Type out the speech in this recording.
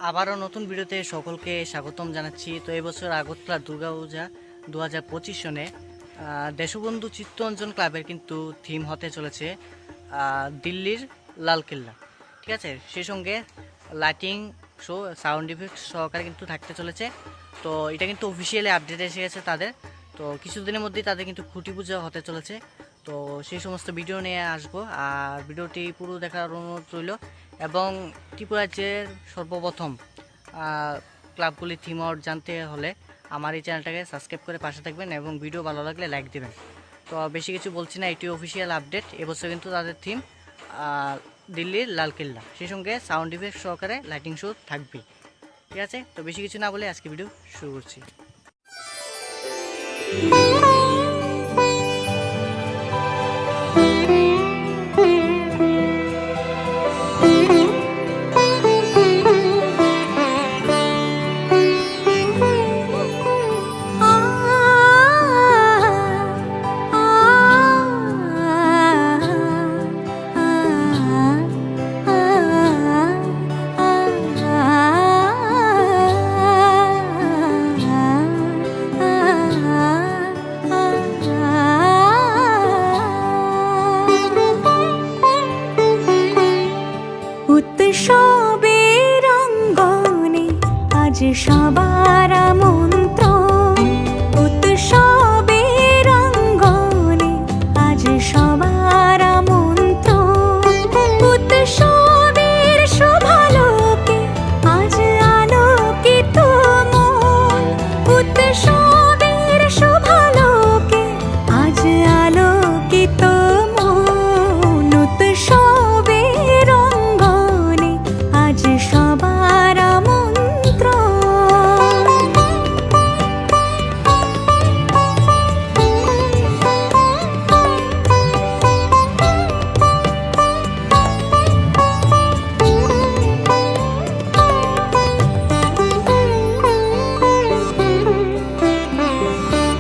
আবারও নতুন ভিডিওতে সকলকে স্বাগতম জানাচ্ছি। তো এবছর আগরতলা দুর্গাপূজা 2025 সনে দেশবন্ধু চিত্তরঞ্জন ক্লাবের কিন্তু থিম হতে চলেছে দিল্লির লালকেল্লা। ঠিক আছে, সেই সঙ্গে লাইটিং শো, সাউন্ড ইফেক্ট সহকারে কিন্তু থাকতে চলেছে। তো এটা কিন্তু অফিসিয়ালি আপডেট এসে গেছে তাদের। তো কিছুদিনের মধ্যেই তাদের কিন্তু খুঁটি পূজা হতে চলেছে। তো সেই সমস্ত ভিডিও নিয়ে আসবো, আর ভিডিওটি পুরো দেখার অনুরোধ রইল। এবং ত্রিপুরা রাজ্যের সর্বপ্রথম ক্লাবগুলির থিম আউট জানতে হলে আমার এই চ্যানেলটাকে সাবস্ক্রাইব করে পাশে থাকবেন এবং ভিডিও ভালো লাগলে লাইক দেবেন। তো বেশি কিছু বলছি না, এটি অফিসিয়াল আপডেট। এবছর কিন্তু তাদের থিম দিল্লির লালকেল্লা, সেই সঙ্গে সাউন্ড ইফেক্ট সহকারে লাইটিং শো থাকবে। ঠিক আছে, তো বেশি কিছু না বলে আজকে ভিডিও শুরু করছি। উৎসবের অঙ্গনে আজ সবার মন